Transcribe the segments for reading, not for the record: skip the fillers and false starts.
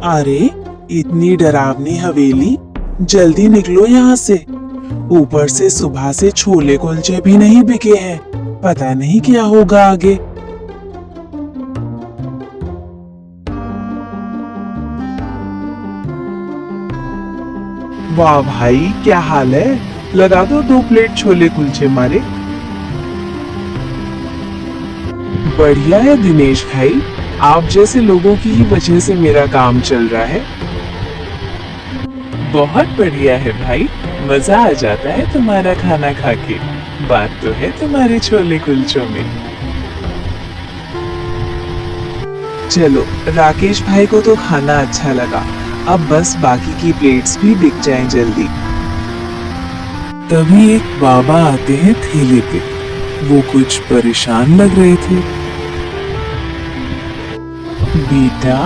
अरे इतनी डरावनी हवेली, जल्दी निकलो यहाँ से। ऊपर से सुबह से छोले कुलचे भी नहीं बिके हैं, पता नहीं क्या होगा आगे। वाह भाई, क्या हाल है? लगा दो 2 प्लेट छोले कुलचे मारे। बढ़िया है दिनेश भाई, आप जैसे लोगों की ही वजह से मेरा काम चल रहा है। बहुत बढ़िया है भाई, मजा आ जाता है तुम्हारा खाना खा के। बात तो है तुम्हारे छोले कुलचों में। चलो, राकेश भाई को तो खाना अच्छा लगा, अब बस बाकी की प्लेट्स भी बिक जाएं जल्दी। तभी एक बाबा आते हैं ठेले पे। वो कुछ परेशान लग रहे थे। बेटा,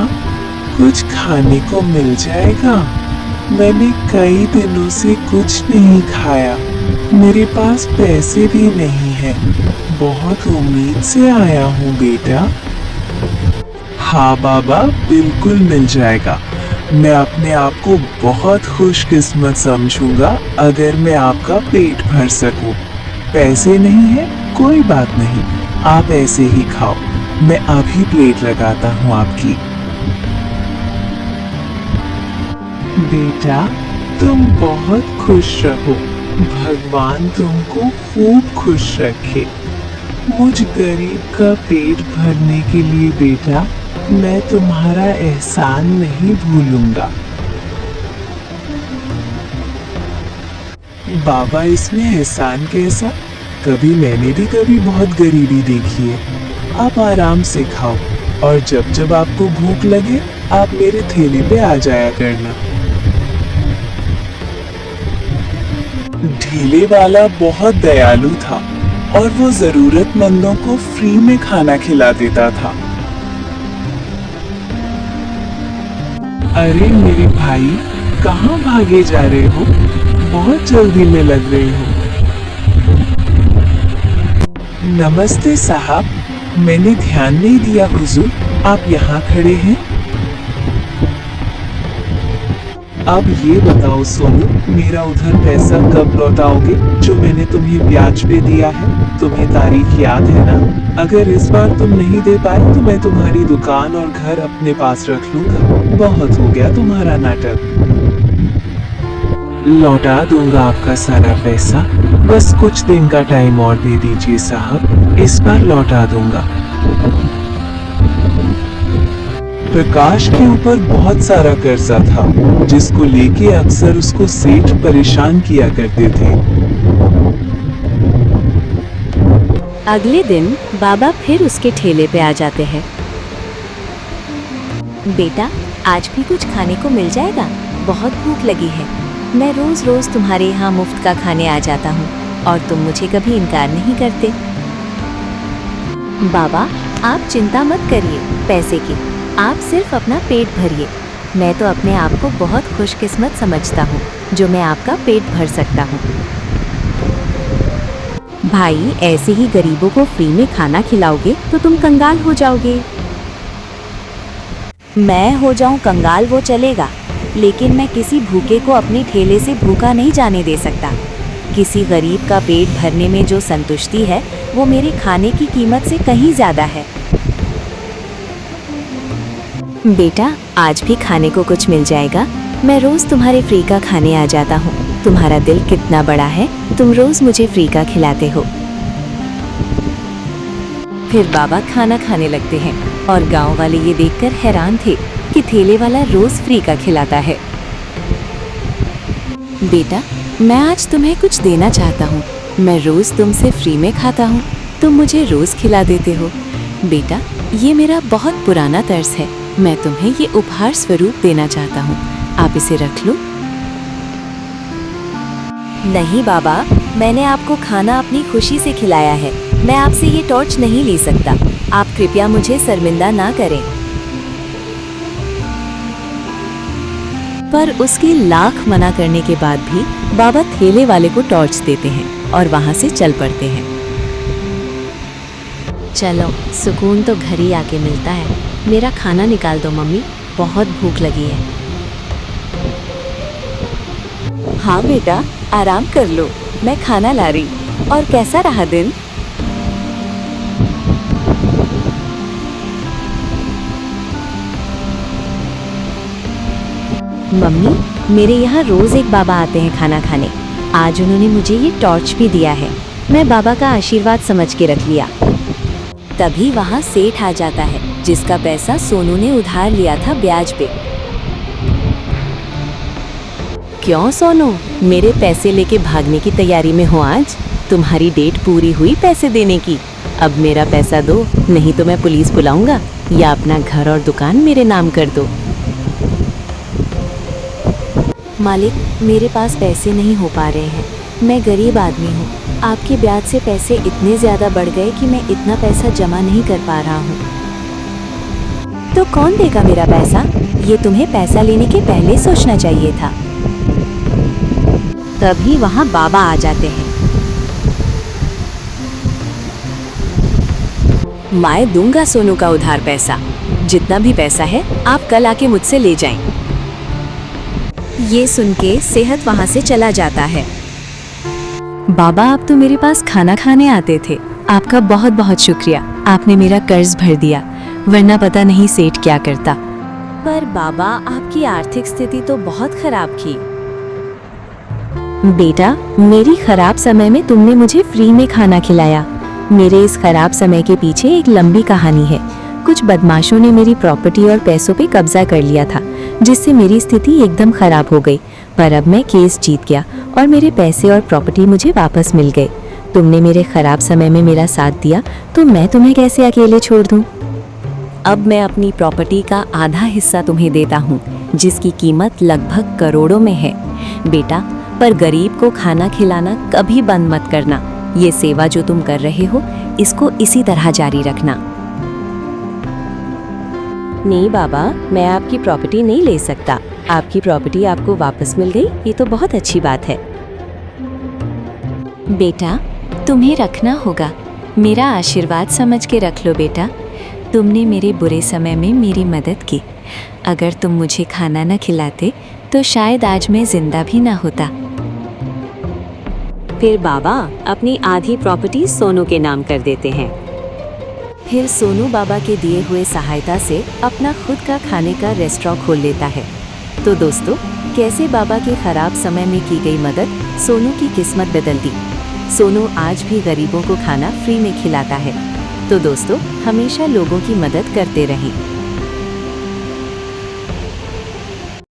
कुछ खाने को मिल जाएगा? मैंने कई दिनों से कुछ नहीं खाया, मेरे पास पैसे भी नहीं है। बहुत उम्मीद से आया हूँ बेटा। हाँ बाबा, बिल्कुल मिल जाएगा। मैं अपने आप को बहुत खुशकिस्मत समझूंगा अगर मैं आपका पेट भर सकूं। पैसे नहीं है, कोई बात नहीं, आप ऐसे ही खाओ। मैं अभी प्लेट लगाता हूँ आपकी। बेटा, तुम बहुत खुश रहो, भगवान तुमको खूब खुश रखे। मुझ गरीब का पेट भरने के लिए बेटा, मैं तुम्हारा एहसान नहीं भूलूंगा। बाबा, इसमें एहसान कैसा? कभी मैंने भी कभी बहुत गरीबी देखी है। आप आराम से खाओ, और जब जब आपको भूख लगे आप मेरे ठेले पे आ जाया करना। ठेले वाला बहुत दयालु था और वो जरूरतमंदों को फ्री में खाना खिला देता था। अरे मेरे भाई, कहाँ भागे जा रहे हो? बहुत जल्दी में लग रहे हो। नमस्ते साहब, मैंने ध्यान नहीं दिया हुजूर, आप यहाँ खड़े हैं। अब ये बताओ सोनू, मेरा उधर पैसा कब लौटाओगे जो मैंने तुम्हें ब्याज पे दिया है? तुम्हें तारीख याद है ना? अगर इस बार तुम नहीं दे पाए तो मैं तुम्हारी दुकान और घर अपने पास रख लूंगा। बहुत हो गया तुम्हारा नाटक। लौटा दूंगा आपका सारा पैसा, बस कुछ दिन का टाइम और दे दीजिए साहब, इस बार लौटा दूंगा। प्रकाश के ऊपर बहुत सारा कर्जा था, जिसको लेके अक्सर उसको सेठ परेशान किया करते थे। अगले दिन बाबा फिर उसके ठेले पे आ जाते हैं। बेटा, आज भी कुछ खाने को मिल जाएगा? बहुत भूख लगी है। मैं रोज रोज तुम्हारे यहाँ मुफ्त का खाने आ जाता हूँ और तुम मुझे कभी इनकार नहीं करते। बाबा, आप चिंता मत करिए पैसे की, आप सिर्फ अपना पेट भरिए। मैं तो अपने आप को बहुत खुशकिस्मत समझता हूँ जो मैं आपका पेट भर सकता हूँ। भाई, ऐसे ही गरीबों को फ्री में खाना खिलाओगे तो तुम कंगाल हो जाओगे। मैं हो जाऊं कंगाल वो चलेगा, लेकिन मैं किसी भूखे को अपने ठेले से भूखा नहीं जाने दे सकता। किसी गरीब का पेट भरने में जो संतुष्टि है वो मेरे खाने की कीमत से कहीं ज़्यादा है। बेटा, आज भी खाने को कुछ मिल जाएगा? मैं रोज़ तुम्हारे फ्री का खाने आ जाता हूँ। तुम्हारा दिल कितना बड़ा है, तुम रोज़ मुझे फ्री का खिलाते हो। फिर बाबा खाना खाने लगते हैं और गांव वाले ये देखकर हैरान थे कि ठेले वाला रोज़ फ्री का खिलाता है। बेटा, मैं आज तुम्हें कुछ देना चाहता हूँ। मैं रोज़ तुमसे फ्री में खाता हूँ, तुम मुझे रोज़ खिला देते हो। बेटा, ये मेरा बहुत पुराना तर्स है, मैं तुम्हें ये उपहार स्वरूप देना चाहता हूँ, आप इसे रख लो। नहीं बाबा, मैंने आपको खाना अपनी खुशी से खिलाया है, मैं आपसे ये टॉर्च नहीं ले सकता। आप कृपया मुझे शर्मिंदा ना करें। पर उसकी लाख मना करने के बाद भी बाबा ठेले वाले को टॉर्च देते हैं और वहां से चल पड़ते हैं। चलो, सुकून तो घर ही आके मिलता है। मेरा खाना निकाल दो मम्मी, बहुत भूख लगी है। हाँ बेटा, आराम कर लो, मैं खाना ला रही। और कैसा रहा दिन? मम्मी, मेरे यहाँ रोज एक बाबा आते हैं खाना खाने। आज उन्होंने मुझे ये टॉर्च भी दिया है। मैं बाबा का आशीर्वाद समझ के रख लिया। तभी वहाँ सेठ आ जाता है, जिसका पैसा सोनू ने उधार लिया था ब्याज पे। क्यों सोनू, मेरे पैसे लेके भागने की तैयारी में हो आज? तुम्हारी डेट पूरी हुई पैसे देने की। अब मेरा पैसा दो, नहीं तो मैं पुलिस बुलाऊंगा या अपना घर और दुकान मेरे नाम कर दो। मालिक, मेरे पास पैसे नहीं हो पा रहे हैं। मैं गरीब आदमी हूँ। आपके ब्याज से पैसे इतने ज़्यादा बढ़ गए कि मैं इतना पैसा जमा नहीं कर पा रहा हूँ। तो कौन देगा मेरा पैसा? ये तुम्हें पैसा लेने के पहले सोचना चाहिए था। तभी वहाँ बाबा आ जाते हैं। मैं दूंगा सोनू का उधार पैसा। जितना भी पैसा है आप कल आके मुझसे ले जाएं। ये सुन के सेहत वहाँ से चला जाता है। बाबा, आप तो मेरे पास खाना खाने आते थे। आपका बहुत बहुत शुक्रिया। आपने मेरा कर्ज भर दिया, वरना पता नहीं सेठ क्या करता। पर बाबा, आपकी आर्थिक स्थिति तो बहुत खराब थी। बेटा, मेरी खराब समय में तुमने मुझे फ्री में खाना खिलाया। मेरे इस खराब समय के पीछे एक लंबी कहानी है। कुछ बदमाशों ने मेरी प्रॉपर्टी और पैसों पे कब्जा कर लिया था, जिससे मेरी स्थिति एकदम खराब हो गई। पर अब मैं केस जीत गया और मेरे पैसे और प्रॉपर्टी मुझे वापस मिल गए। तुमने मेरे खराब समय में मेरा साथ दिया, तो मैं तुम्हें कैसे अकेले छोड़ दूं? अब मैं अपनी प्रॉपर्टी का आधा हिस्सा तुम्हें देता हूँ, जिसकी कीमत लगभग करोड़ों में है। बेटा, पर गरीब को खाना खिलाना कभी बंद मत करना। ये सेवा जो तुम कर रहे हो, इसको इसी तरह जारी रखना। नहीं बाबा, मैं आपकी प्रॉपर्टी नहीं ले सकता। आपकी प्रॉपर्टी आपको वापस मिल गई, ये तो बहुत अच्छी बात है। बेटा, तुम्हें रखना होगा। मेरा आशीर्वाद समझ के रख लो बेटा। तुमने मेरे बुरे समय में मेरी मदद की। अगर तुम मुझे खाना न खिलाते तो शायद आज मैं जिंदा भी ना होता। फिर बाबा अपनी आधी प्रॉपर्टी सोनू के नाम कर देते हैं। फिर सोनू बाबा के दिए हुए सहायता से अपना खुद का खाने का रेस्टोरेंट खोल लेता है। तो दोस्तों, कैसे बाबा के खराब समय में की गई मदद सोनू की किस्मत बदल दी। सोनू आज भी गरीबों को खाना फ्री में खिलाता है। तो दोस्तों, हमेशा लोगों की मदद करते रहें।